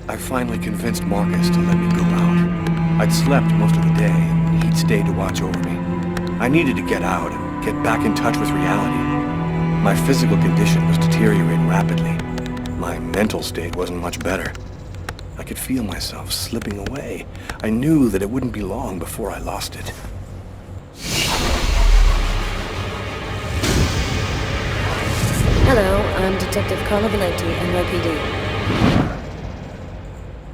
I finally convinced Marcus to let me go out. I'd slept most of the day, and he'd stayed to watch over me. I needed to get out and get back in touch with reality. My physical condition was deteriorating rapidly. My mental state wasn't much better. I could feel myself slipping away. I knew that it wouldn't be long before I lost it. Hello, I'm Detective Carla Valenti, NYPD.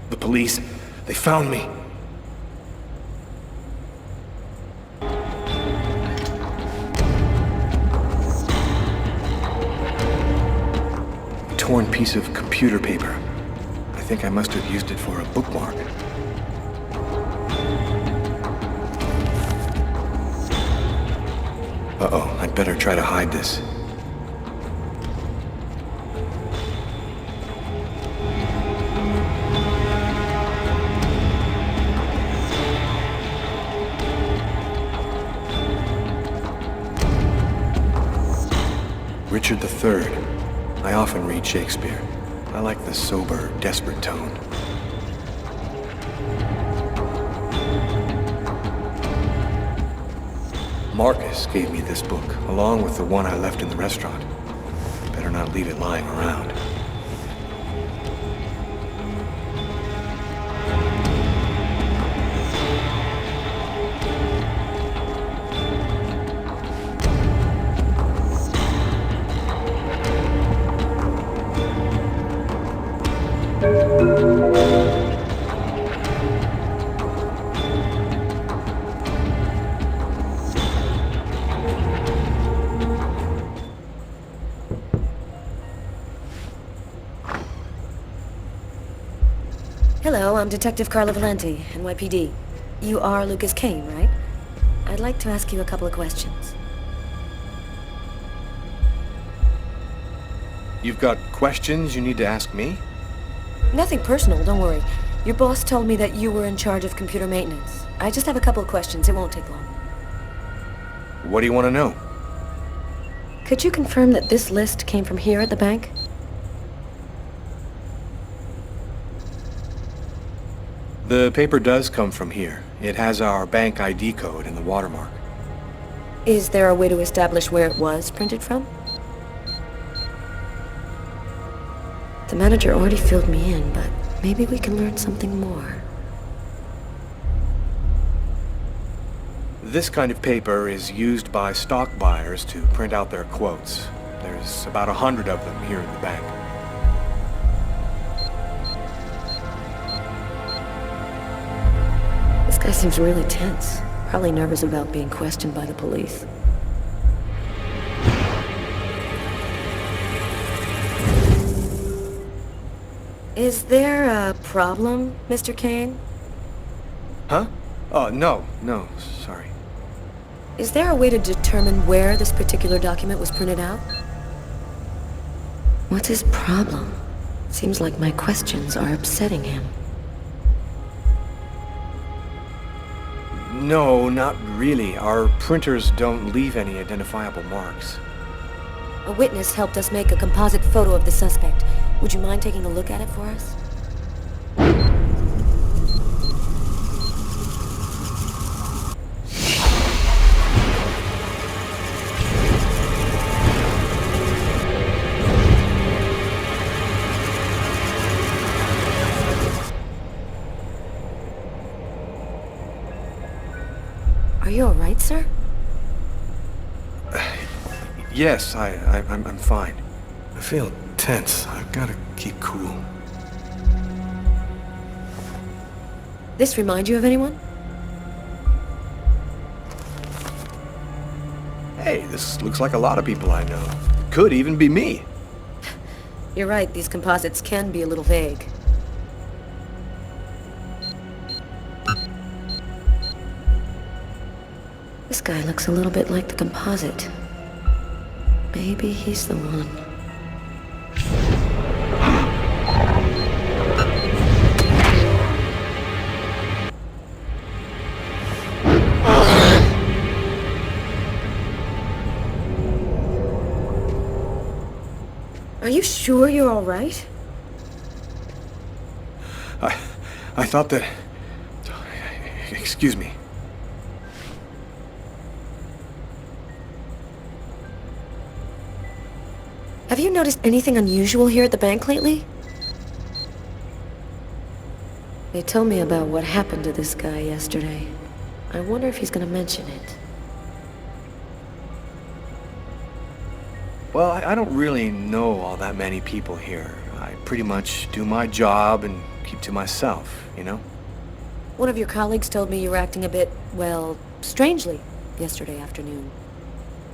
The police, they found me. A torn piece of computer paper. I think I must have used it for a bookmark. Uh-oh, I'd better try to hide this. Richard III. I often read Shakespeare. I like the sober, desperate tone. Marcus gave me this book, along with the one I left in the restaurant. Better not leave it lying around. Hello, I'm Detective Carla Valenti, NYPD. You are Lucas Kane, right? I'd like to ask you a couple of questions. You've got questions you need to ask me? Nothing personal, don't worry. Your boss told me that you were in charge of computer maintenance. I just have a couple of questions, it won't take long. What do you want to know? Could you confirm that this list came from here at the bank? The paper does come from here. It has our bank ID code and the watermark. Is there a way to establish where it was printed from? The manager already filled me in, but maybe we can learn something more. This kind of paper is used by stock buyers to print out their quotes. There's about 100 of them here in the bank. This guy seems really tense. Probably nervous about being questioned by the police. Is there a problem, Mr. Kane? Huh? Oh, no, sorry. Is there a way to determine where this particular document was printed out? What's his problem? Seems like my questions are upsetting him. No, not really. Our printers don't leave any identifiable marks. A witness helped us make a composite photo of the suspect. Would you mind taking a look at it for us? Are you all right, sir? Yes, I'm fine. I feel tense. I've got to keep cool. This remind you of anyone? Hey, this looks like a lot of people I know. Could even be me. You're right, these composites can be a little vague. This guy looks a little bit like the composite. Maybe he's the one. Are you sure you're all right? I... I thought that... Excuse me. Have you noticed anything unusual here at the bank lately? They told me about what happened to this guy yesterday. I wonder if he's gonna mention it. Well, I don't really know all that many people here. I pretty much do my job and keep to myself, you know? One of your colleagues told me you were acting a bit, well, strangely yesterday afternoon.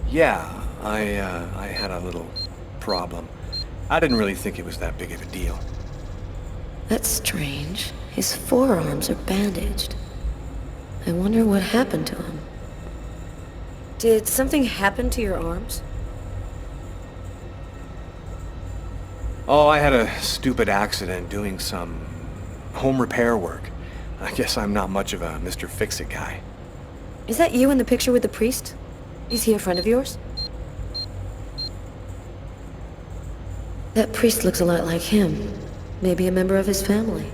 Yeah, I had a little problem. I didn't really think it was that big of a deal. That's strange. His forearms are bandaged. I wonder what happened to him. Did something happen to your arms? Oh, I had a stupid accident doing some home repair work. I guess I'm not much of a Mr. Fix-It guy. Is that you in the picture with the priest? Is he a friend of yours? That priest looks a lot like him. Maybe a member of his family.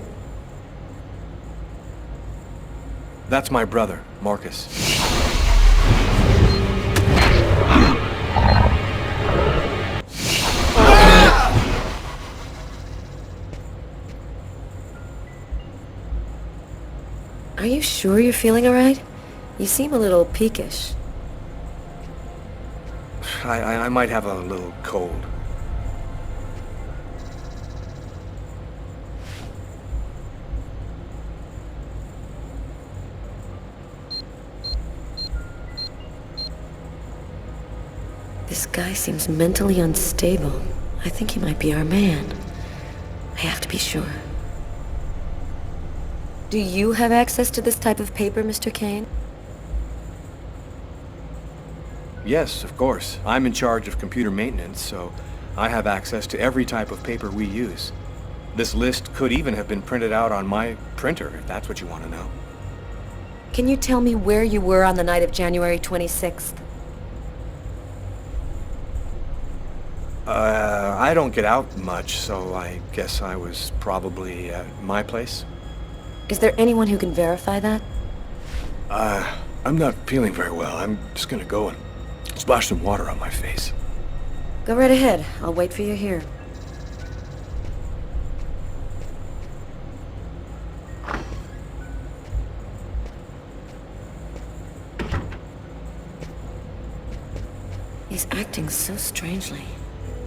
That's my brother, Marcus. Are you sure you're feeling alright? You seem a little peakish. I might have a little cold. This guy seems mentally unstable. I think he might be our man. I have to be sure. Do you have access to this type of paper, Mr. Kane? Yes, of course. I'm in charge of computer maintenance, so I have access to every type of paper we use. This list could even have been printed out on my printer, if that's what you want to know. Can you tell me where you were on the night of January 26th? I don't get out much, so I guess I was probably at my place. Is there anyone who can verify that? I'm not feeling very well. I'm just gonna go and splash some water on my face. Go right ahead. I'll wait for you here. He's acting so strangely.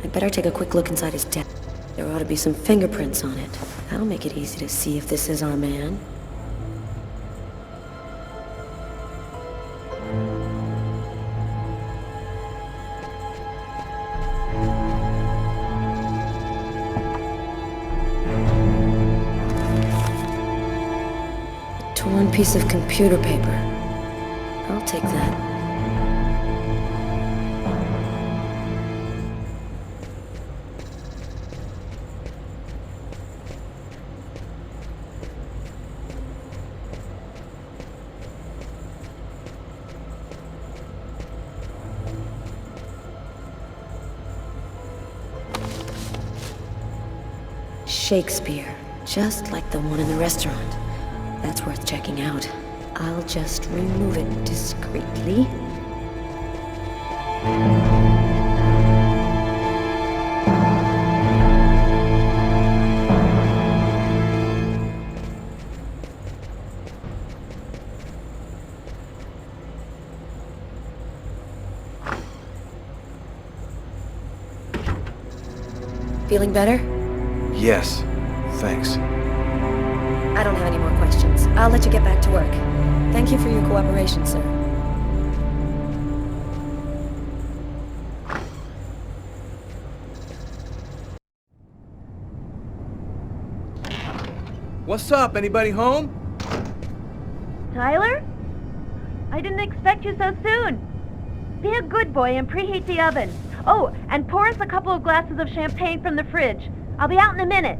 I'd better take a quick look inside his desk. There ought to be some fingerprints on it. That'll make it easy to see if this is our man. A torn piece of computer paper. I'll take that. Shakespeare, just like the one in the restaurant. That's worth checking out. I'll just remove it discreetly. Feeling better? Yes, thanks. I don't have any more questions. I'll let you get back to work. Thank you for your cooperation, sir. What's up? Anybody home? Tyler? I didn't expect you so soon. Be a good boy and preheat the oven. Oh, and pour us a couple of glasses of champagne from the fridge. I'll be out in a minute.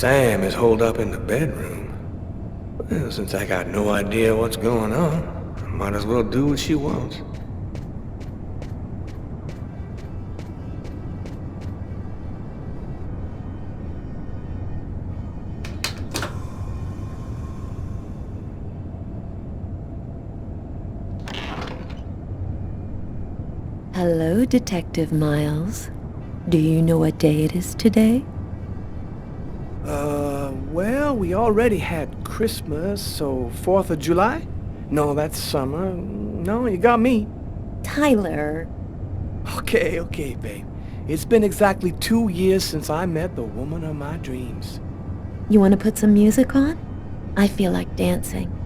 Sam is holed up in the bedroom. Well, since I got no idea what's going on, I might as well do what she wants. Hello, Detective Miles. Do you know what day it is today? Well, we already had Christmas, so 4th of July? No, that's summer. No, you got me. Tyler. Okay, babe. It's been exactly 2 years since I met the woman of my dreams. You want to put some music on? I feel like dancing.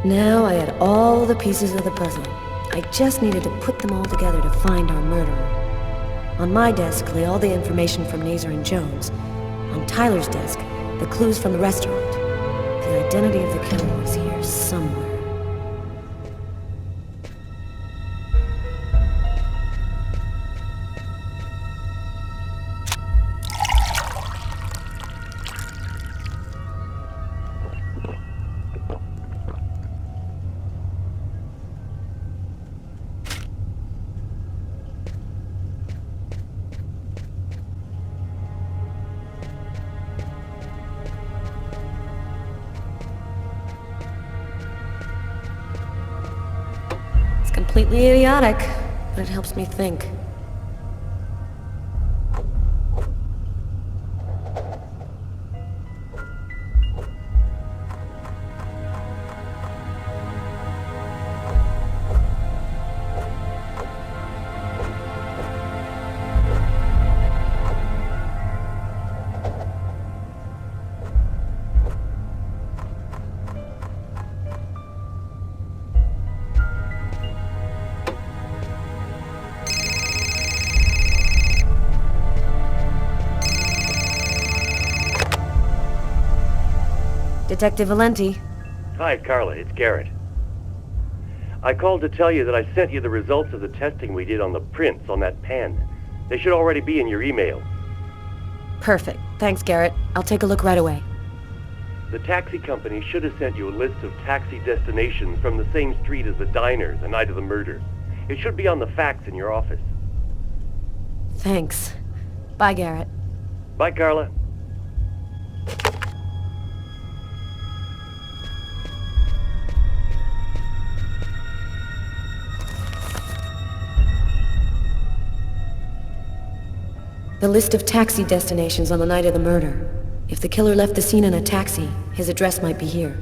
Now I had all the pieces of the puzzle. I just needed to put them all together to find our murderer. On my desk lay all the information from Nazer and Jones. On Tyler's desk, the clues from the restaurant. The identity of the killer was here somewhere. Completely idiotic, but it helps me think. Detective Valenti. Hi, Carla. It's Garrett. I called to tell you that I sent you the results of the testing we did on the prints on that pen. They should already be in your email. Perfect. Thanks, Garrett. I'll take a look right away. The taxi company should have sent you a list of taxi destinations from the same street as the diner the night of the murder. It should be on the fax in your office. Thanks. Bye, Garrett. Bye, Carla. The list of taxi destinations on the night of the murder. If the killer left the scene in a taxi, his address might be here.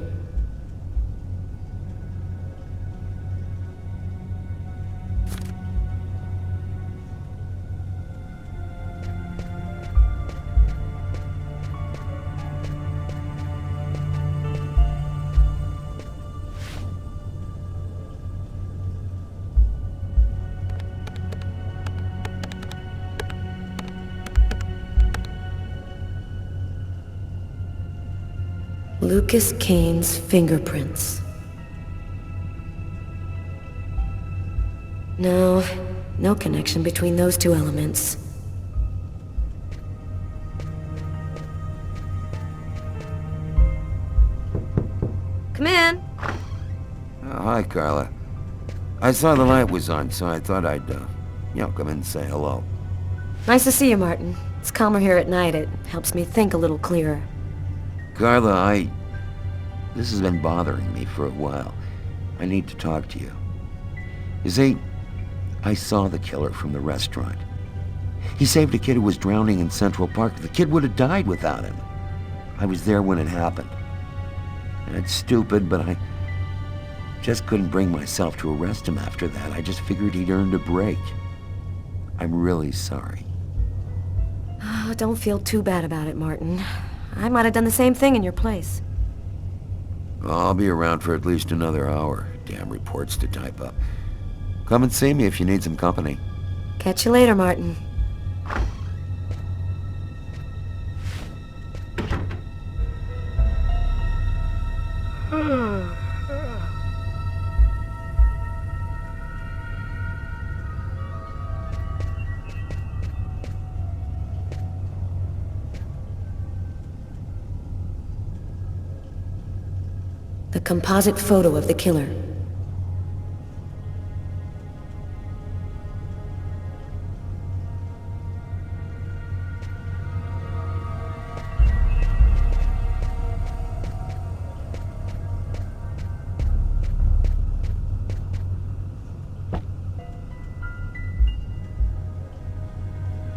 Lucas Kane's fingerprints. No, no connection between those two elements. Come in. Oh, hi, Carla. I saw the light was on, so I thought I'd, come in and say hello. Nice to see you, Martin. It's calmer here at night. It helps me think a little clearer. Carla, this has been bothering me for a while. I need to talk to you. You see, I saw the killer from the restaurant. He saved a kid who was drowning in Central Park. The kid would have died without him. I was there when it happened. And it's stupid, but I just couldn't bring myself to arrest him after that. I just figured he'd earned a break. I'm really sorry. Oh, don't feel too bad about it, Martin. I might have done the same thing in your place. I'll be around for at least another hour. Damn reports to type up. Come and see me if you need some company. Catch you later, Martin. The composite photo of the killer.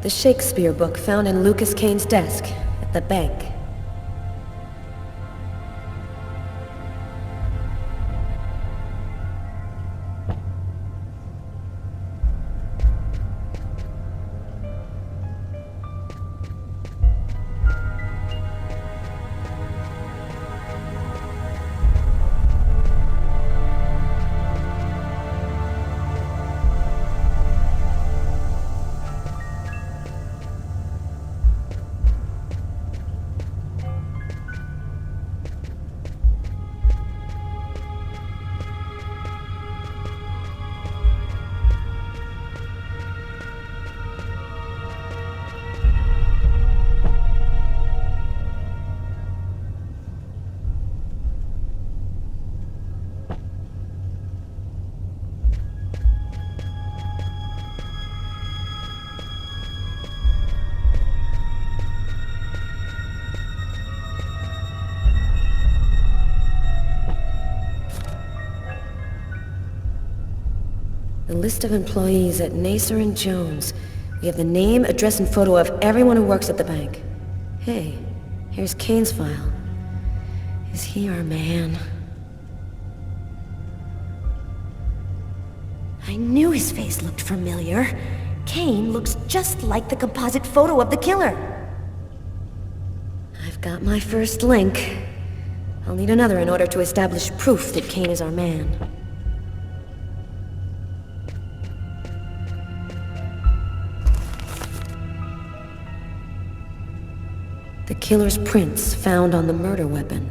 The Shakespeare book found in Lucas Kane's desk at the bank. The list of employees at Nacer and Jones. We have the name, address, and photo of everyone who works at the bank. Hey, here's Kane's file. Is he our man? I knew his face looked familiar. Kane looks just like the composite photo of the killer. I've got my first link. I'll need another in order to establish proof that Kane is our man. The killer's prints found on the murder weapon.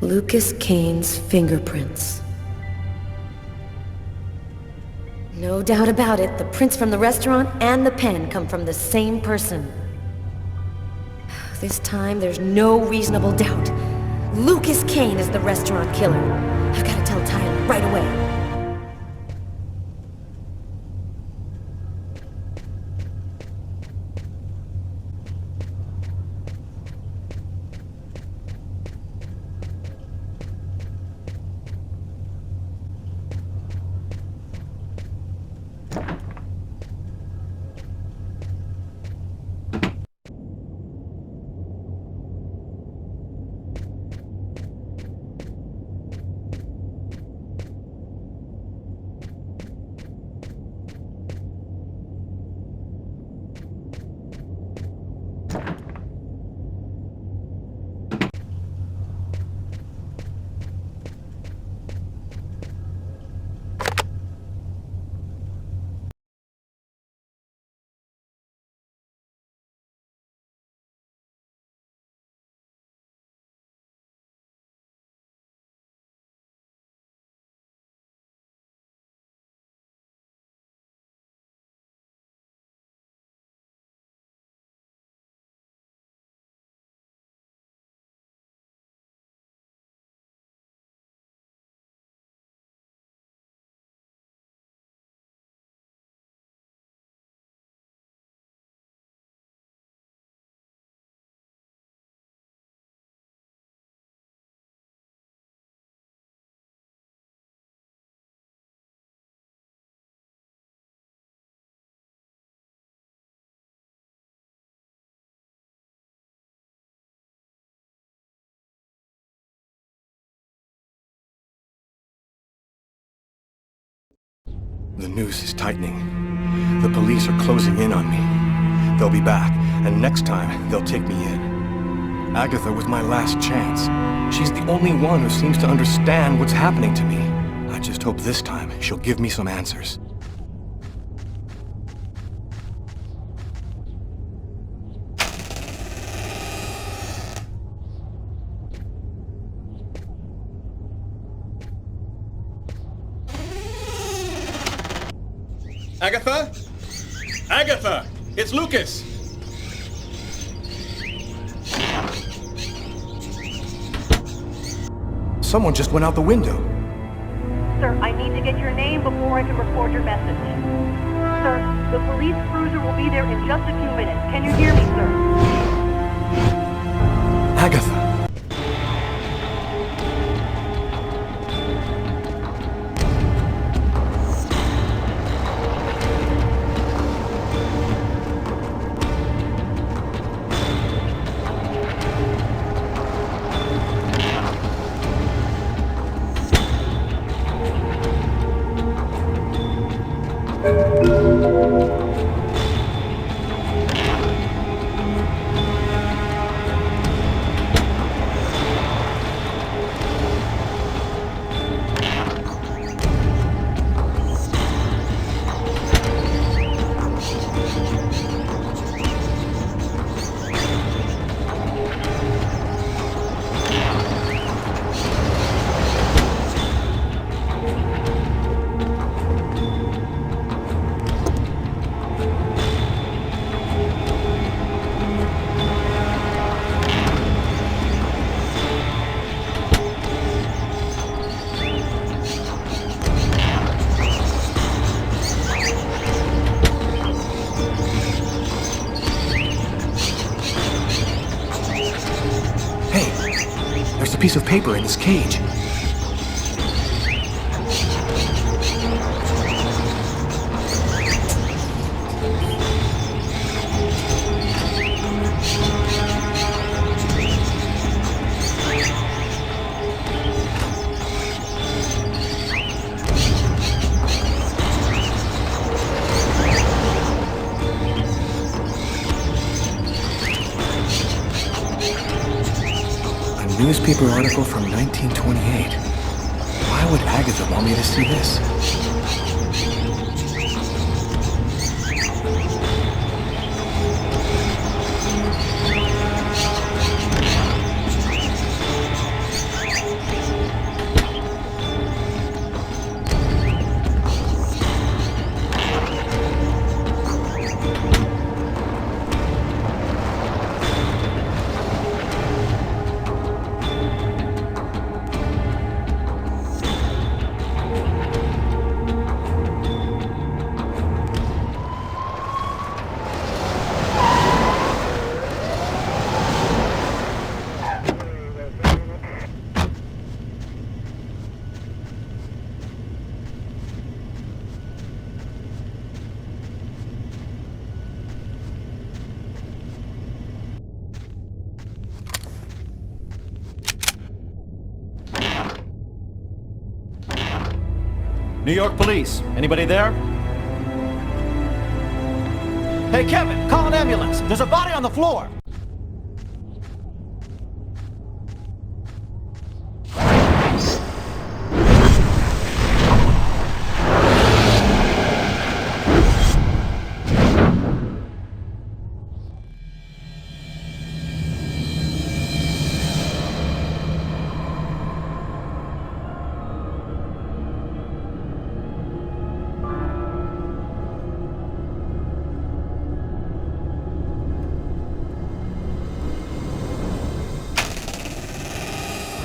Lucas Kane's fingerprints. No doubt about it, the prints from the restaurant and the pen come from the same person. This time, there's no reasonable doubt. Lucas Kane is the restaurant killer. I've got to tell Tyler right away. The noose is tightening. The police are closing in on me. They'll be back, and next time, they'll take me in. Agatha was my last chance. She's the only one who seems to understand what's happening to me. I just hope this time she'll give me some answers. Agatha? Agatha! It's Lucas! Someone just went out the window. Sir, I need to get your name before I can record your message. Sir, the police cruiser will be there in just a few minutes. Can you hear me, sir? Agatha. There's a piece of paper in this cage. Newspaper article from 1928. Why would Agatha want me to see this? New York Police. Anybody there? Hey, Kevin, call an ambulance. There's a body on the floor.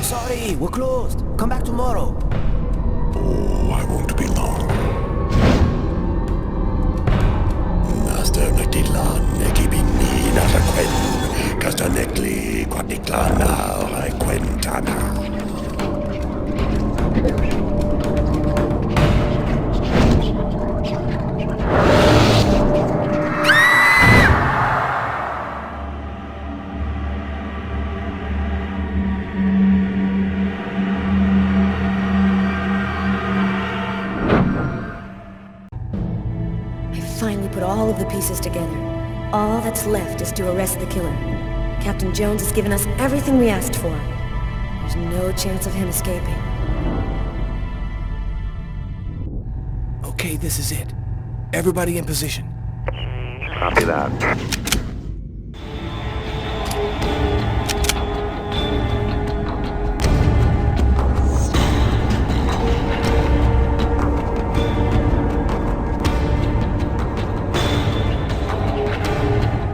Sorry, we're closed. Come back tomorrow. Oh, I won't be long. Naster nagdilan, negibini narakwen. Kasta negli, kwatiklana, kwentana. the pieces together. All that's left is to arrest the killer. Captain Jones has given us everything we asked for. There's no chance of him escaping. Okay, this is it. Everybody in position. Copy that.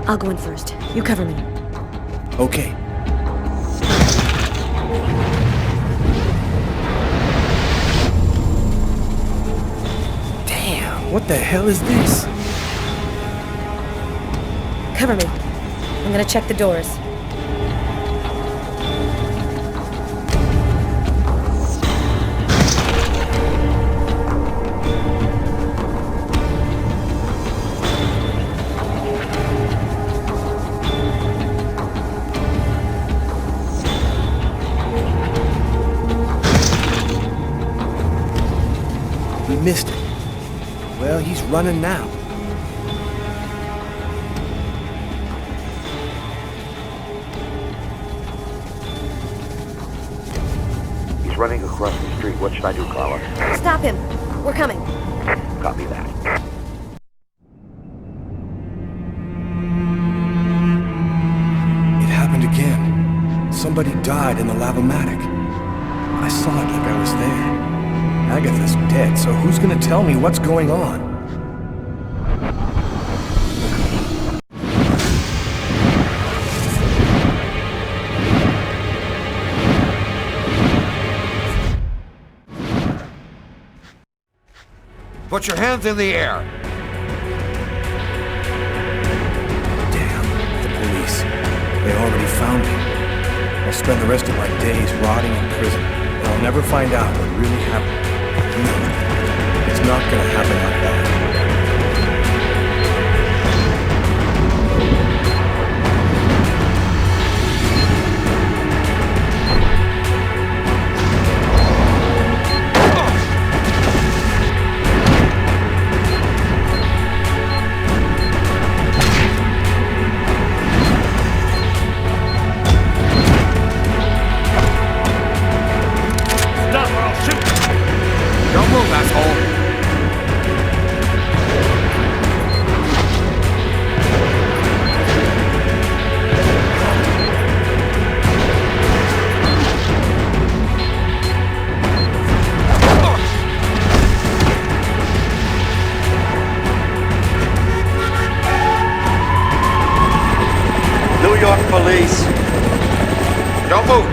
I'll go in first. You cover me. Okay. Damn, what the hell is this? Cover me. I'm gonna check the doors. We missed it. Well, he's running now. He's running across the street. What should I do, Carla? Stop him. We're coming. Copy that. It happened again. Somebody died in the lavomatic. I saw it like I was there. Agatha's dead, so who's gonna tell me what's going on? Put your hands in the air. Damn, the police. They already found me. I'll spend the rest of my days rotting in prison. And I'll never find out what really happened. No, it's not gonna happen like that. Police. Don't move.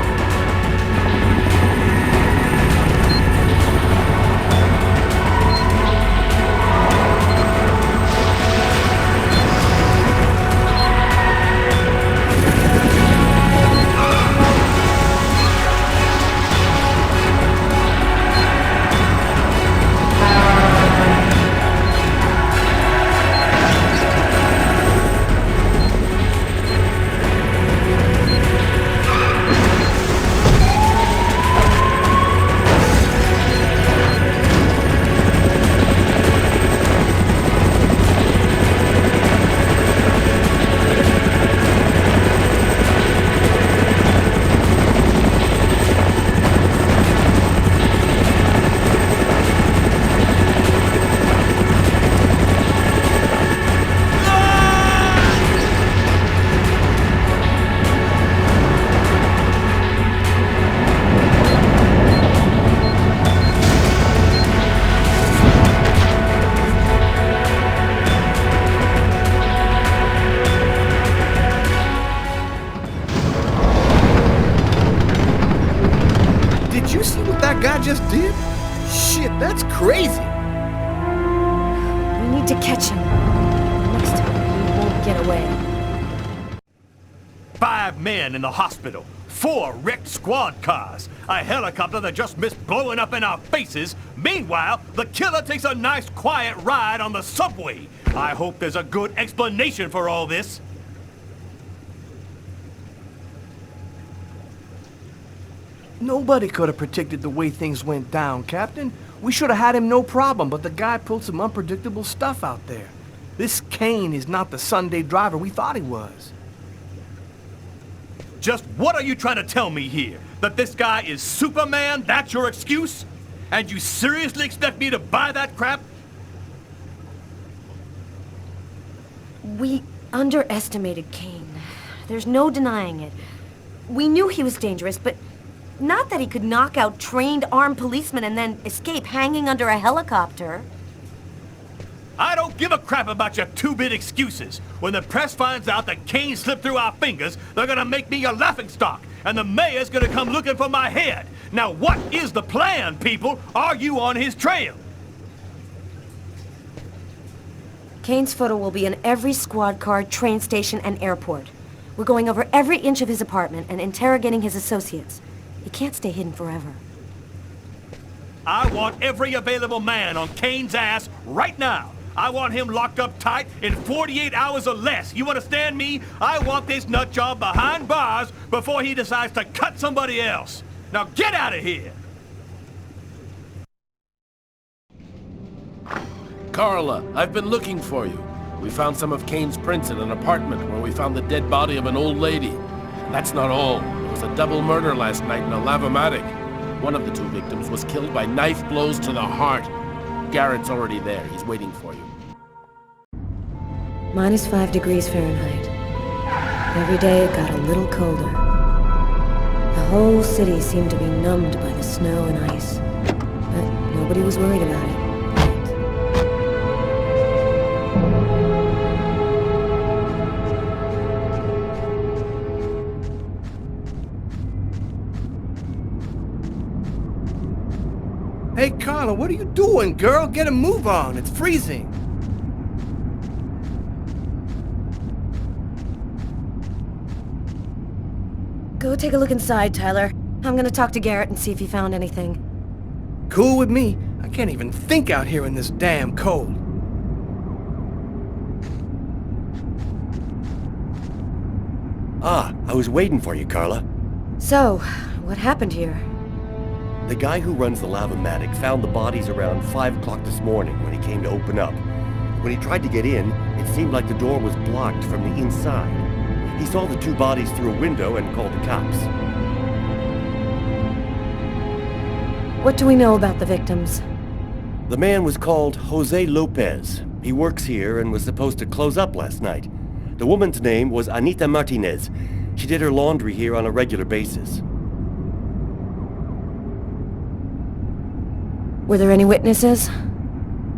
Guy just did? Shit, that's crazy. We need to catch him. Next time, he won't get away. 5 men in the hospital, 4 wrecked squad cars, a helicopter that just missed blowing up in our faces. Meanwhile, the killer takes a nice quiet ride on the subway. I hope there's a good explanation for all this. Nobody could have predicted the way things went down, Captain. We should have had him no problem, but the guy pulled some unpredictable stuff out there. This Kane is not the Sunday driver we thought he was. Just what are you trying to tell me here? That this guy is Superman? That's your excuse? And you seriously expect me to buy that crap? We underestimated Kane. There's no denying it. We knew he was dangerous, but not that he could knock out trained armed policemen and then escape hanging under a helicopter. I don't give a crap about your two-bit excuses. When the press finds out that Kane slipped through our fingers, they're gonna make me a laughingstock, and the mayor's gonna come looking for my head. Now what is the plan, people? Are you on his trail? Kane's photo will be in every squad car, train station, and airport. We're going over every inch of his apartment and interrogating his associates. He can't stay hidden forever. I want every available man on Kane's ass right now. I want him locked up tight in 48 hours or less. You understand me? I want this nutjob behind bars before he decides to cut somebody else. Now get out of here! Carla, I've been looking for you. We found some of Kane's prints in an apartment where we found the dead body of an old lady. That's not all. There was a double murder last night in a lavomatic. One of the two victims was killed by knife blows to the heart. Garrett's already there. He's waiting for you. -5 degrees Fahrenheit. Every day it got a little colder. The whole city seemed to be numbed by the snow and ice. But nobody was worried about it. Hey, Carla, what are you doing, girl? Get a move on. It's freezing. Go take a look inside, Tyler. I'm gonna talk to Garrett and see if he found anything. Cool with me. I can't even think out here in this damn cold. Ah, I was waiting for you, Carla. So, what happened here? The guy who runs the lavomatic found the bodies around 5 o'clock this morning when he came to open up. When he tried to get in, it seemed like the door was blocked from the inside. He saw the two bodies through a window and called the cops. What do we know about the victims? The man was called Jose Lopez. He works here and was supposed to close up last night. The woman's name was Anita Martinez. She did her laundry here on a regular basis. Were there any witnesses?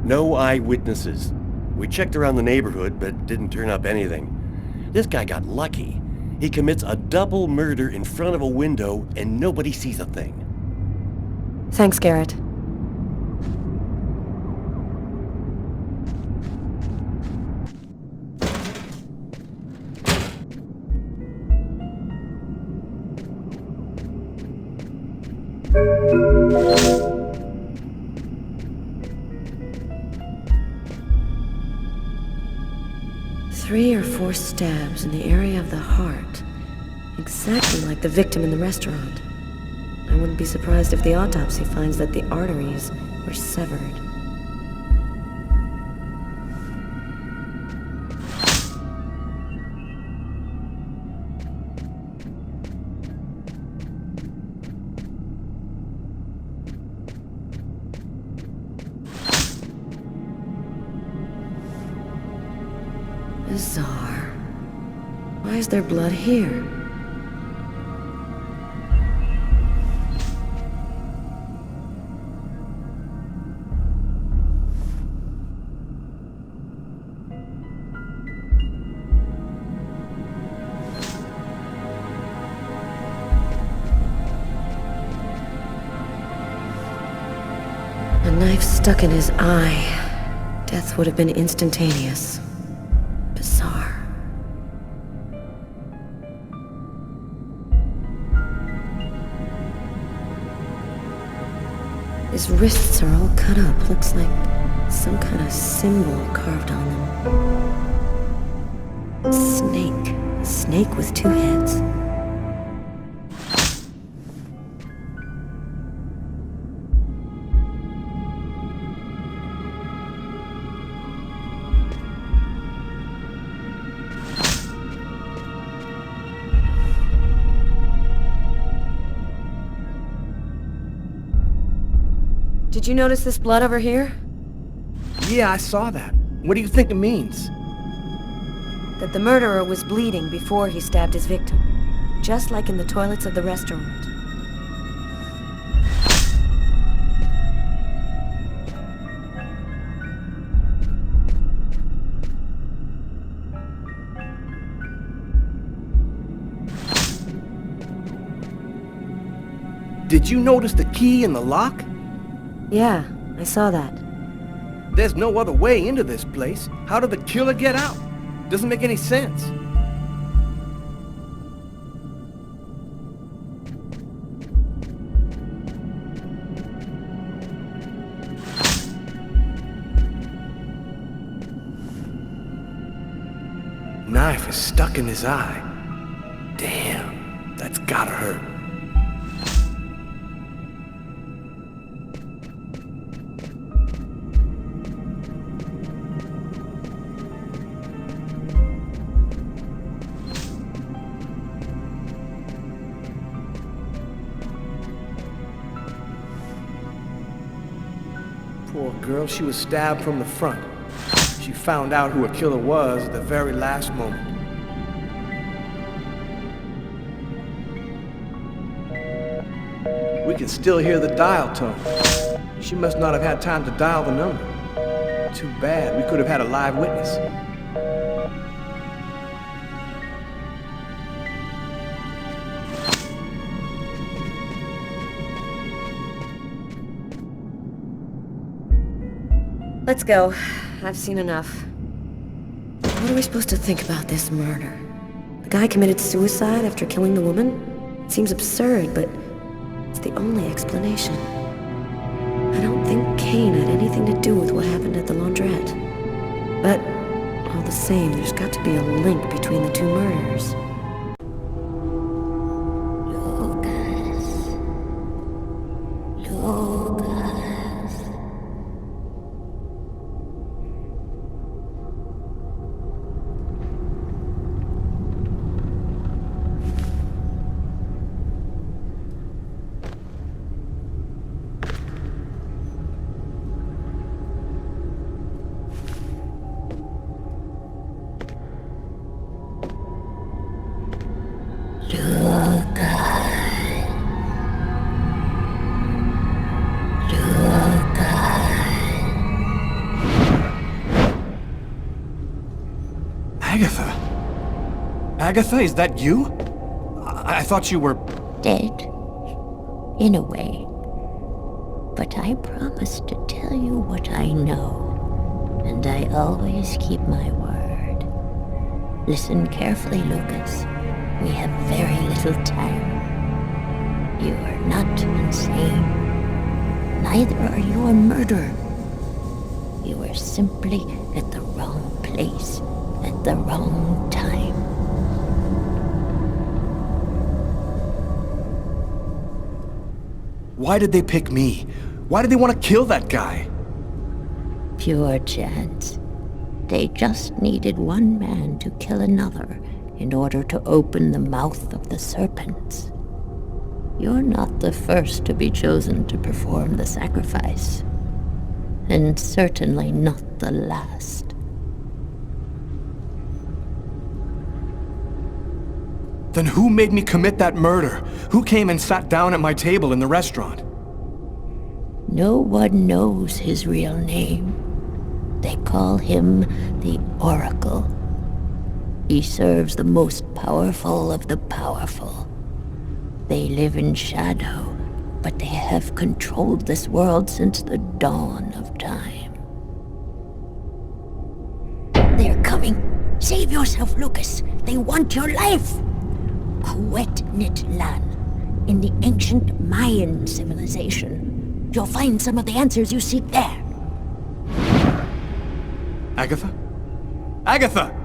No eyewitnesses. We checked around the neighborhood, but didn't turn up anything. This guy got lucky. He commits a double murder in front of a window, and nobody sees a thing. Thanks, Garrett. Three or four stabs in the area of the heart. Exactly like the victim in the restaurant. I wouldn't be surprised if the autopsy finds that the arteries were severed. Bizarre. Why is there blood here? A knife stuck in his eye. Death would have been instantaneous. Bizarre. His wrists are all cut up. Looks like some kind of symbol carved on them. Snake. A snake with two heads. Did you notice this blood over here? Yeah, I saw that. What do you think it means? That the murderer was bleeding before he stabbed his victim. Just like in the toilets of the restaurant. Did you notice the key in the lock? Yeah, I saw that. There's no other way into this place. How did the killer get out? Doesn't make any sense. Knife is stuck in his eye. Damn, that's gotta hurt. Poor girl, she was stabbed from the front. She found out who her killer was at the very last moment. We can still hear the dial tone. She must not have had time to dial the number. Too bad, we could have had a live witness. Let's go. I've seen enough. What are we supposed to think about this murder? The guy committed suicide after killing the woman? It seems absurd, but it's the only explanation. I don't think Kane had anything to do with what happened at the laundrette. But, all the same, there's got to be a link between the two murders. Agatha? Agatha, is that you? I thought you were... Dead. In a way. But I promised to tell you what I know. And I always keep my word. Listen carefully, Lucas. We have very little time. You are not insane. Neither are you a murderer. You are simply at the wrong place at the wrong time. Why did they pick me? Why did they want to kill that guy? Pure chance. They just needed one man to kill another in order to open the mouth of the serpents. You're not the first to be chosen to perform the sacrifice. And certainly not the last. Then who made me commit that murder? Who came and sat down at my table in the restaurant? No one knows his real name. They call him the Oracle. He serves the most powerful of the powerful. They live in shadow, but they have controlled this world since the dawn of time. They're coming. Save yourself, Lucas. They want your life. Huetnitlan, in the ancient Mayan civilization. You'll find some of the answers you seek there. Agatha? Agatha!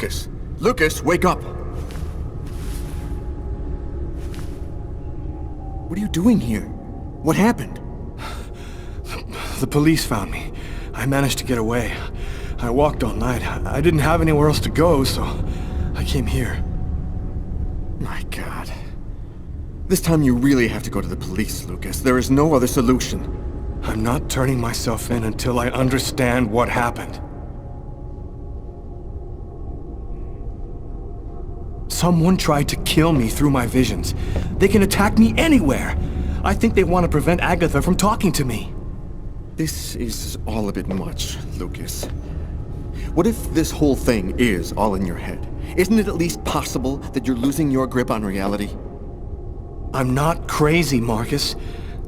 Lucas! Lucas, wake up! What are you doing here? What happened? The police found me. I managed to get away. I walked all night. I didn't have anywhere else to go, so I came here. My God. This time you really have to go to the police, Lucas. There is no other solution. I'm not turning myself in until I understand what happened. Someone tried to kill me through my visions. They can attack me anywhere. I think they want to prevent Agatha from talking to me. This is all a bit much, Lucas. What if this whole thing is all in your head? Isn't it at least possible that you're losing your grip on reality? I'm not crazy, Marcus.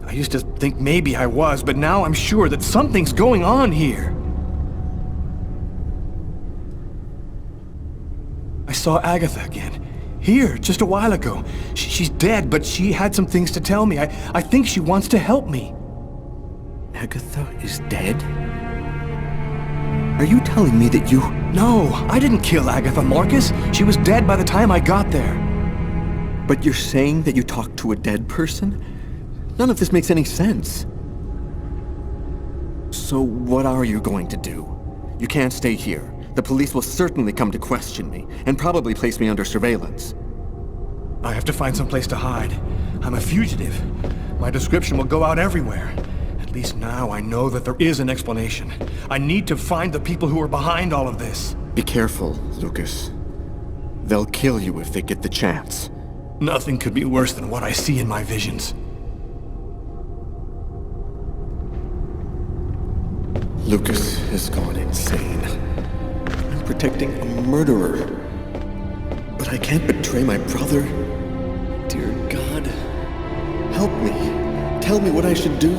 I used to think maybe I was, but now I'm sure that something's going on here. I saw Agatha again. Here, just a while ago. She's dead, but she had some things to tell me. I think she wants to help me. Agatha is dead? Are you telling me that you... No, I didn't kill Agatha, Marcus. She was dead by the time I got there. But you're saying that you talked to a dead person? None of this makes any sense. So what are you going to do? You can't stay here. The police will certainly come to question me, and probably place me under surveillance. I have to find some place to hide. I'm a fugitive. My description will go out everywhere. At least now I know that there is an explanation. I need to find the people who are behind all of this. Be careful, Lucas. They'll kill you if they get the chance. Nothing could be worse than what I see in my visions. Lucas has gone insane. I'm protecting a murderer. But I can't betray my brother. Dear God, help me. Tell me what I should do.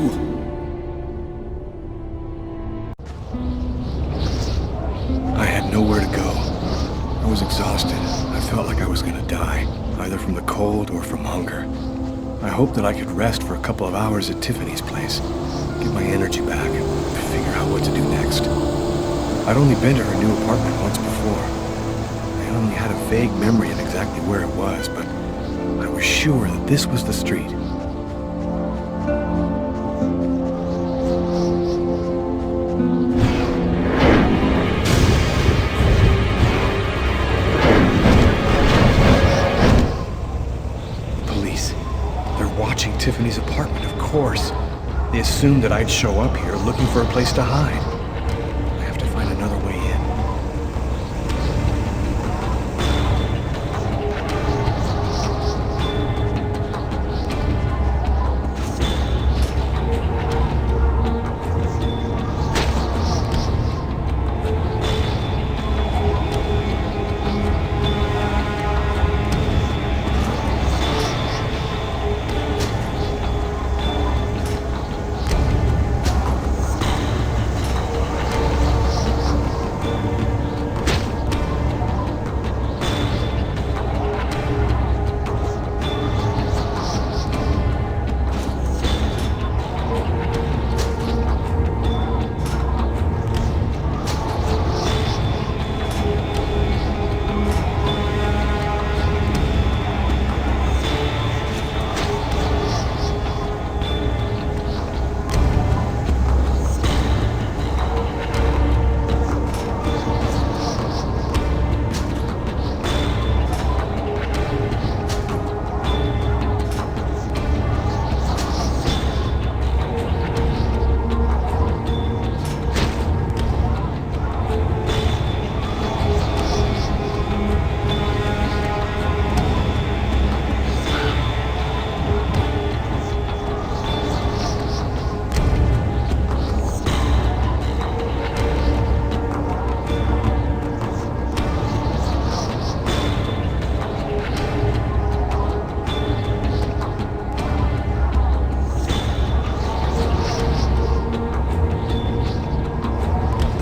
I had nowhere to go. I was exhausted. I felt like I was gonna die, either from the cold or from hunger. I hoped that I could rest for a couple of hours at Tiffany's place, get my energy back, and figure out what to do next. I'd only been to her new apartment once before. I only had a vague memory of exactly where it was, but I was sure that this was the street. Watching Tiffany's apartment, of course. They assumed that I'd show up here looking for a place to hide. I have to find another way in.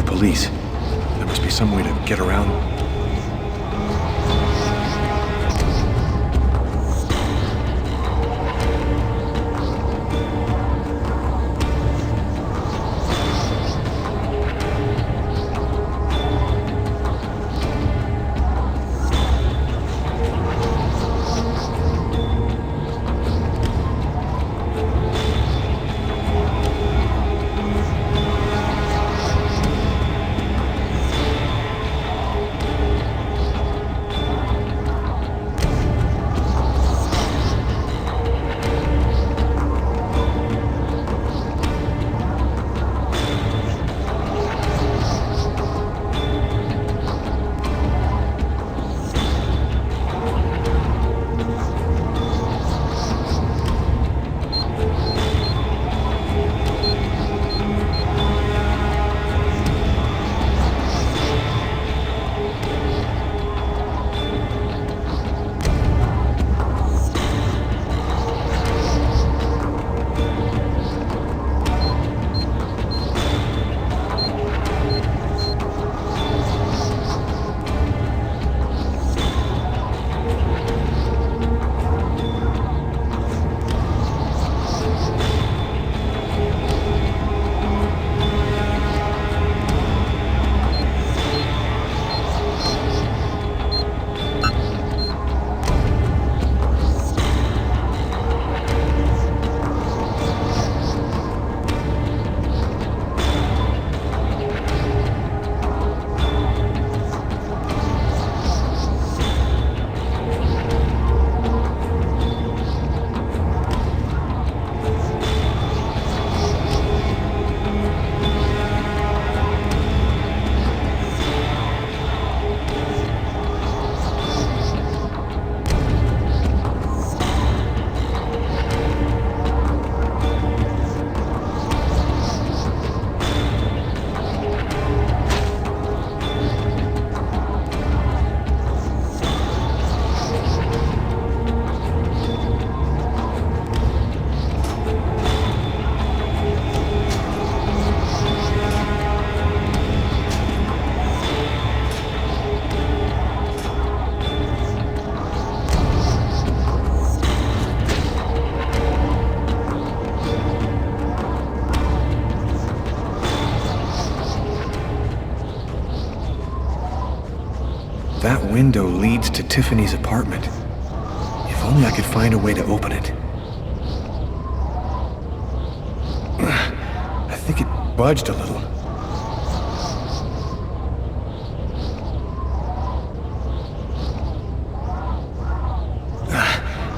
Police. There must be some way to get around. window leads to Tiffany's apartment. If only I could find a way to open it. I think it budged a little.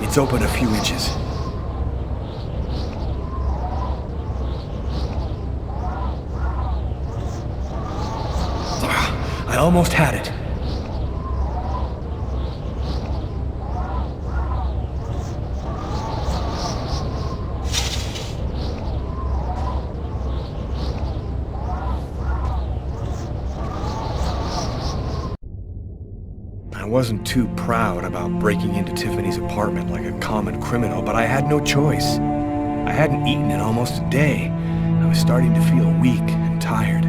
It's open a few inches. I almost had it. I wasn't too proud about breaking into Tiffany's apartment like a common criminal, but I had no choice. I hadn't eaten in almost a day. I was starting to feel weak and tired.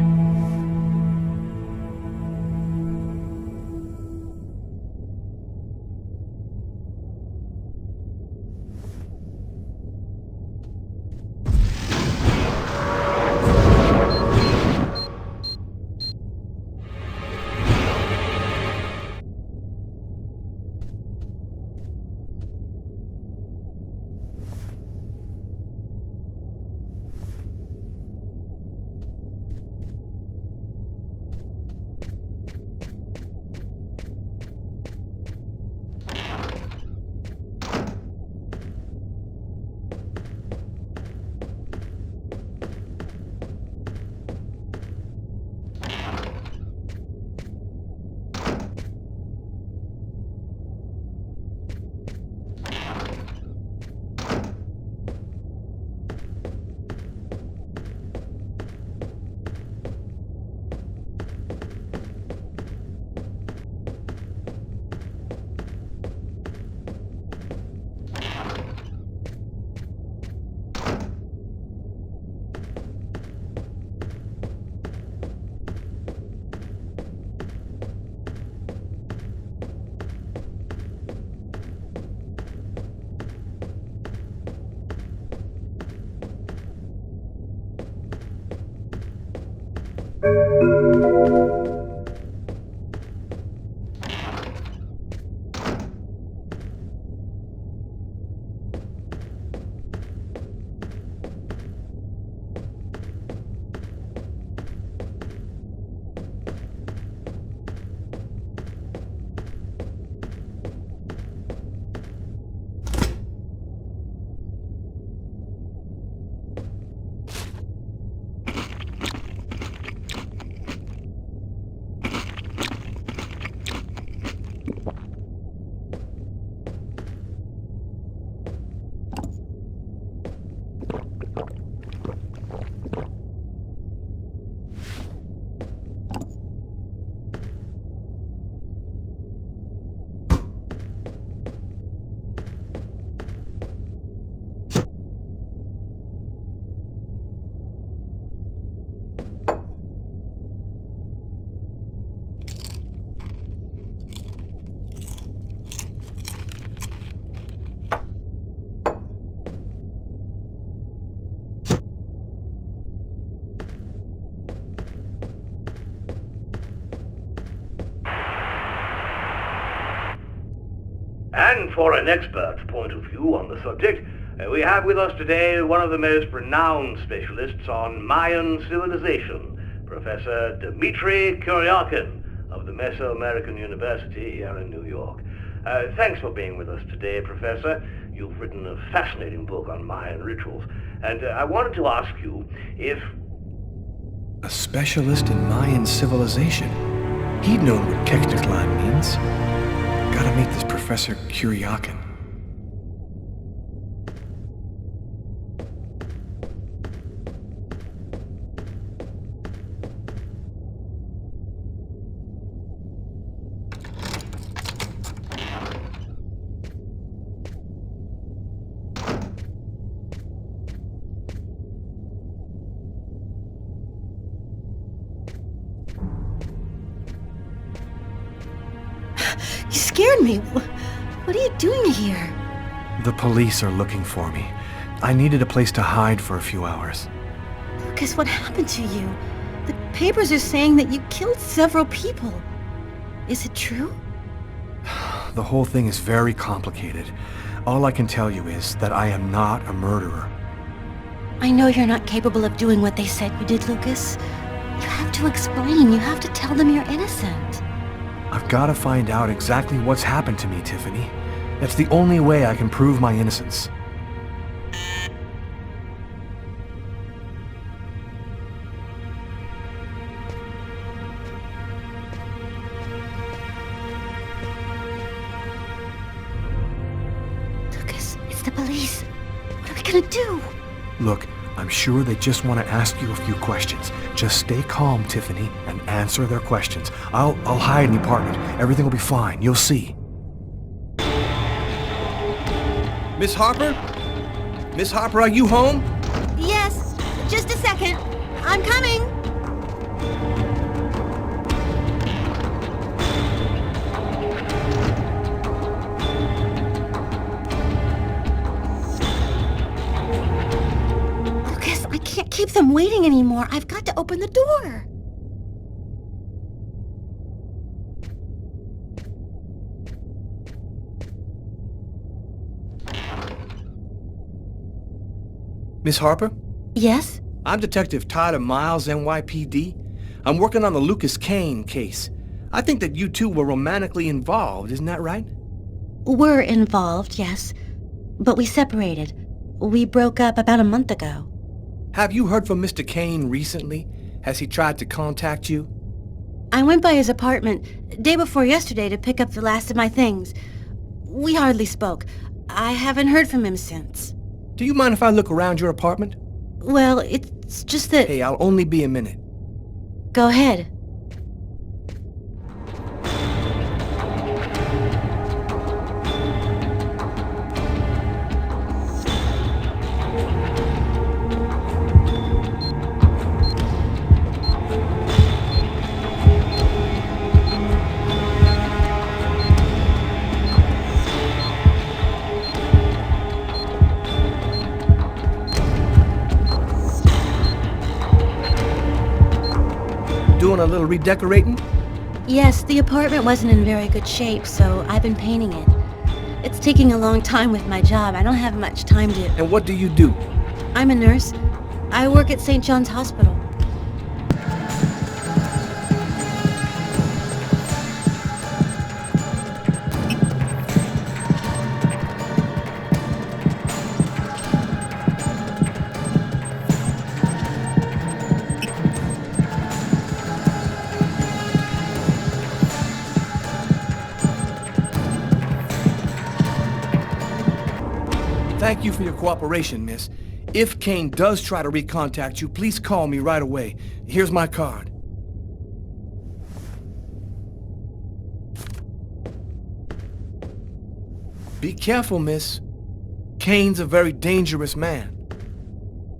And for an expert's point of view on the subject, we have with us today one of the most renowned specialists on Mayan civilization, Professor Dmitry Kuryakin of the Mesoamerican University here in New York. Thanks for being with us today, Professor. You've written a fascinating book on Mayan rituals, and I wanted to ask you if... A specialist in Mayan civilization? He'd known what Kekteklan means. Gotta meet this Professor Kuryakin. You scared me. What are you doing here? The police are looking for me. I needed a place to hide for a few hours. Lucas, what happened to you? The papers are saying that you killed several people. Is it true? the whole thing is very complicated. All I can tell you is that I am not a murderer. I know you're not capable of doing what they said you did, Lucas. You have to explain. You have to tell them you're innocent. I've got to find out exactly what's happened to me, Tiffany. That's the only way I can prove my innocence. Lucas, it's the police. What are we gonna do? Look, I'm sure they just want to ask you a few questions. Just stay calm, Tiffany, and answer their questions. I'll hide in the apartment. Everything will be fine. You'll see. Miss Harper? Miss Harper, are you home? Yes, just a second. I'm coming. Lucas, I can't keep them waiting anymore. I've got to open the door. Miss Harper? Yes? I'm Detective Tyler Miles, NYPD. I'm working on the Lucas Kane case. I think that you two were romantically involved, isn't that right? We're involved, yes. But we separated. We broke up about a month ago. Have you heard from Mr. Kane recently? Has he tried to contact you? I went by his apartment day before yesterday to pick up the last of my things. We hardly spoke. I haven't heard from him since. Do you mind if I look around your apartment? Well, it's just that... Hey, I'll only be a minute. Go ahead. Doing a little redecorating? Yes, the apartment wasn't in very good shape, so I've been painting it. It's taking a long time with my job. I don't have much time to... And what do you do? I'm a nurse. I work at St. John's Hospital. Thank you for your cooperation, miss. If Kane does try to recontact you, please call me right away. Here's my card. Be careful, miss. Kane's a very dangerous man.